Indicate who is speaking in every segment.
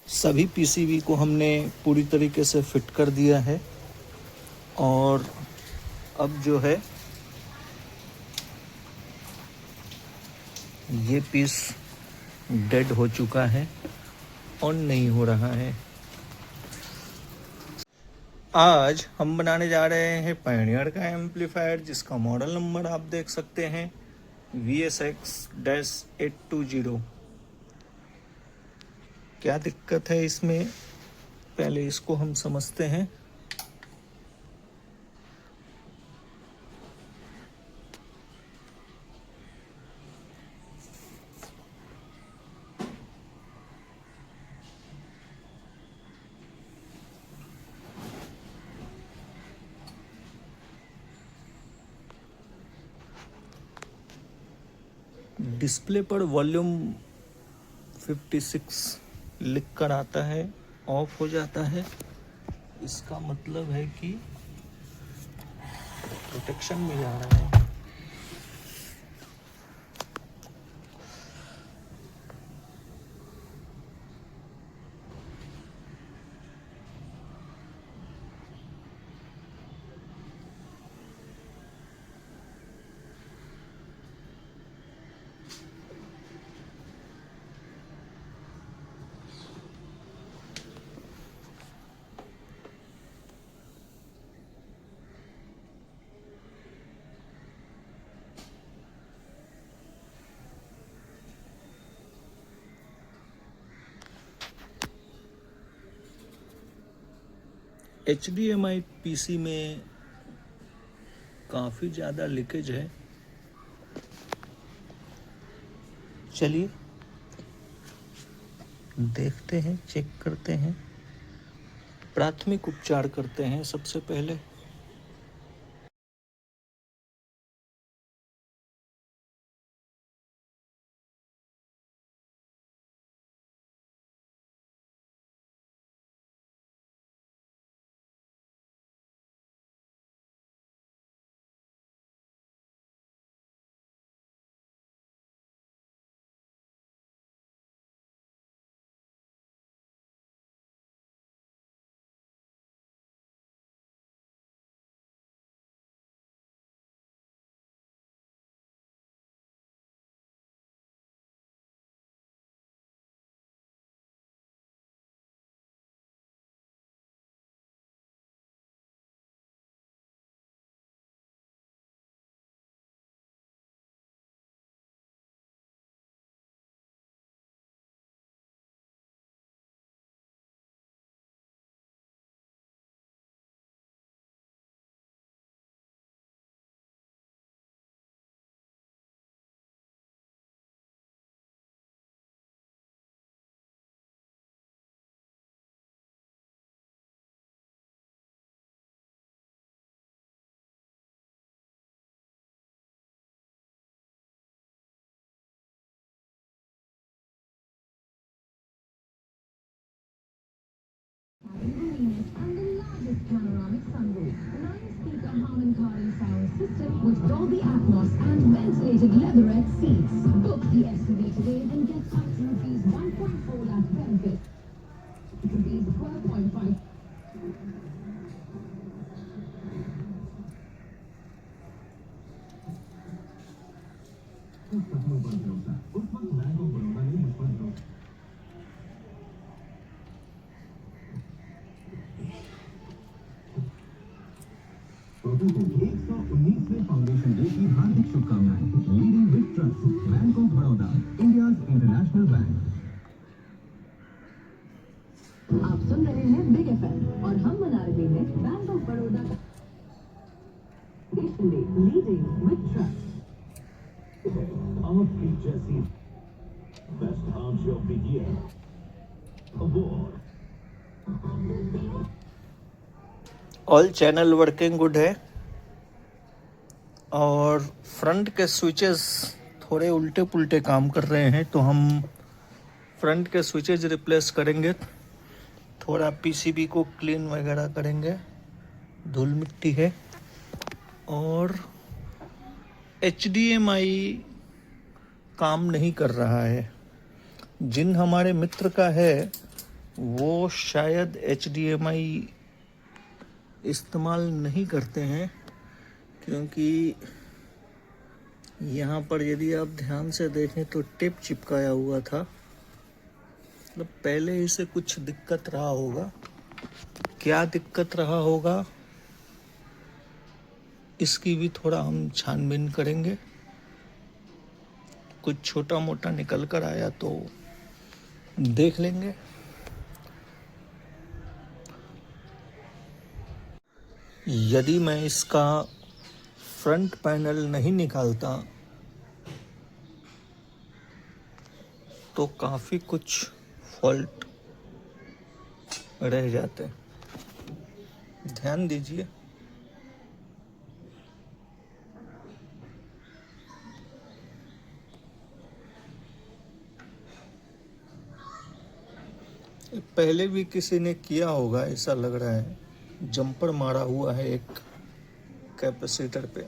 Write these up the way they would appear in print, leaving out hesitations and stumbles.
Speaker 1: सभी पीसीबी को हमने पूरी तरीके से फिट कर दिया है और अब जो है ये पीस डेड हो चुका है, ऑन नहीं हो रहा है। आज हम बनाने जा रहे हैं पायनियर का एम्पलीफायर, जिसका मॉडल नंबर आप देख सकते हैं VSX-820। क्या दिक्कत है इसमें, पहले इसको हम समझते हैं। डिस्प्ले पर वॉल्यूम 56 लिख कर आता है, ऑफ हो जाता है। इसका मतलब है कि प्रोटेक्शन में जा रहा है। HDMI पीसी में काफ़ी ज़्यादा लीकेज है। चलिए देखते हैं, चेक करते हैं, प्राथमिक उपचार करते हैं सबसे पहले।
Speaker 2: And the largest panoramic sunroof, a 9-speaker Harman Kardon sound system with Dolby Atmos and ventilated leatherette seats. Book the SUV today and get up to rupees 1.4 lakh benefits. Rupees 12.5.
Speaker 3: को 119वें foundation day की हार्दिक शुभकामनाएं। Leading with trust, bank of Baroda, India's international bank.
Speaker 2: आप सुन रहे हैं big FM और हम मना रहे हैं बैंक ऑफ बड़ौदा का लीडिंग विद ट्रस्ट।
Speaker 4: आपकी जैसी best arms of the year award.
Speaker 1: All channel working good है और फ्रंट के स्विचेस थोड़े उल्टे पुल्टे काम कर रहे हैं, तो हम फ्रंट के स्विचेस रिप्लेस करेंगे। थोड़ा पीसीबी को क्लीन वगैरह करेंगे, धूल मिट्टी है। और HDMI काम नहीं कर रहा है। जिन हमारे मित्र का है वो शायद HDMI इस्तेमाल नहीं करते हैं, क्योंकि यहाँ पर यदि आप ध्यान से देखें तो टेप चिपकाया हुआ था। मतलब पहले इसे कुछ दिक्कत रहा होगा, क्या दिक्कत रहा होगा इसकी भी थोड़ा हम छानबीन करेंगे। कुछ छोटा मोटा निकल कर आया तो देख लेंगे। यदि मैं इसका फ्रंट पैनल नहीं निकालता तो काफ़ी कुछ फॉल्ट रह जाते। ध्यान दीजिए। पहले भी किसी ने किया होगा ऐसा लग रहा है। जंपर मारा हुआ है एक कैपेसिटर पे।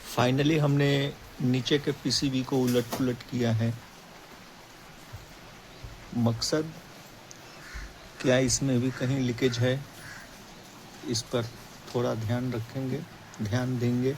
Speaker 1: फाइनली हमने नीचे के पीसीबी को उलट पुलट किया है। मकसद क्या इसमें भी कहीं लीकेज है, इस पर थोड़ा ध्यान रखेंगे, ध्यान देंगे।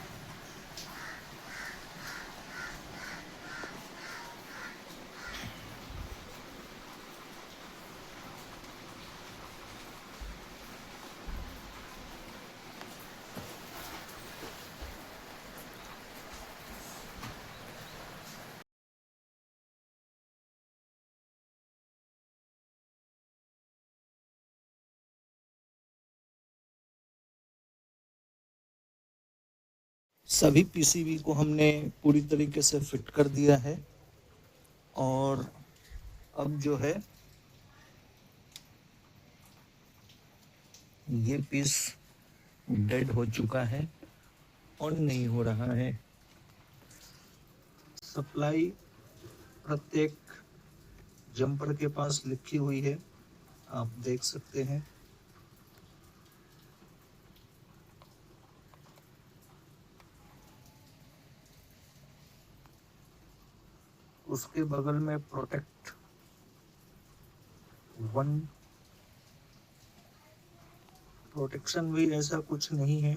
Speaker 1: सभी पीसीबी को हमने पूरी तरीके से फिट कर दिया है और अब जो है ये पीस डेड हो चुका है, ऑन नहीं हो रहा है। सप्लाई प्रत्येक जंपर के पास लिखी हुई है, आप देख सकते हैं। उसके बगल में प्रोटेक्ट 1 प्रोटेक्शन भी ऐसा कुछ नहीं है।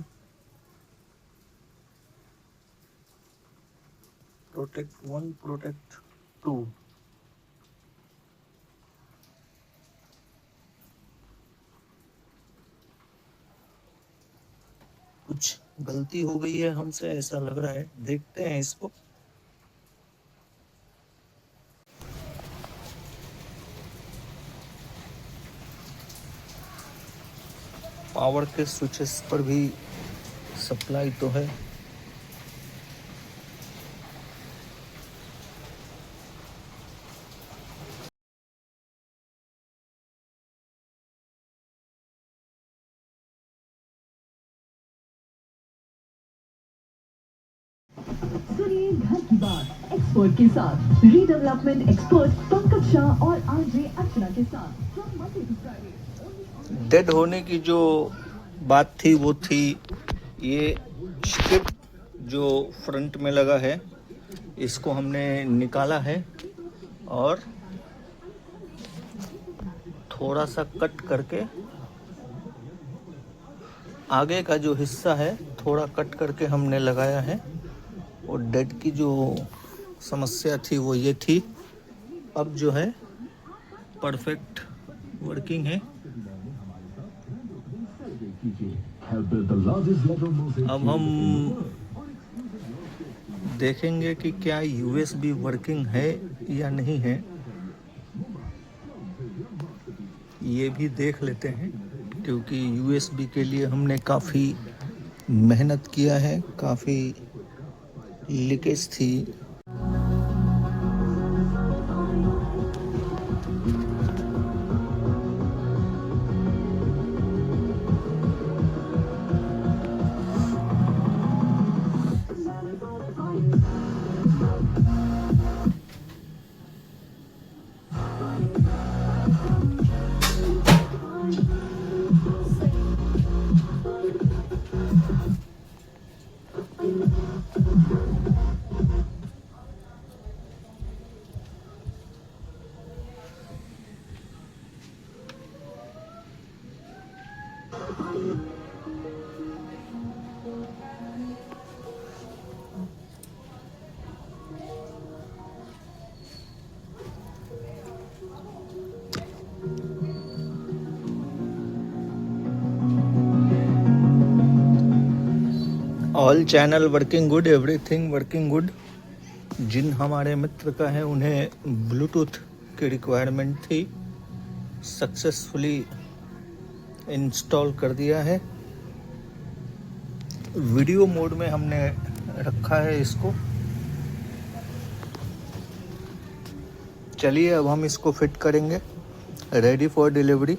Speaker 1: Protect 1, protect 2। कुछ गलती हो गई है हमसे, ऐसा लग रहा है। देखते हैं इसको। पावर के स्विचेस पर भी सप्लाई तो है।
Speaker 2: सुनिए घर की बात एक्सपर्ट के साथ, रीडेवलपमेंट एक्सपर्ट पंकज शाह और आरजे अर्चना के साथ from Monday to Friday।
Speaker 1: Dead होने की जो बात थी वो थी ये स्ट्रिप जो फ्रंट में लगा है, इसको हमने निकाला है और थोड़ा सा कट करके आगे का जो हिस्सा है थोड़ा कट करके हमने लगाया है। और डेड की जो समस्या थी वो ये थी। अब जो है परफेक्ट वर्किंग है। अब हम देखेंगे कि क्या यूएसबी वर्किंग है या नहीं है, ये भी देख लेते हैं, क्योंकि यूएसबी के लिए हमने काफ़ी मेहनत किया है, काफ़ी लीकेज थी। All channel working good, everything working good. जिन हमारे मित्र का है उन्हें ब्लूटूथ की रिक्वायरमेंट थी, सक्सेसफुली इंस्टॉल कर दिया है। वीडियो मोड में हमने रखा है इसको। चलिए अब हम इसको फिट करेंगे, रेडी फॉर डिलीवरी।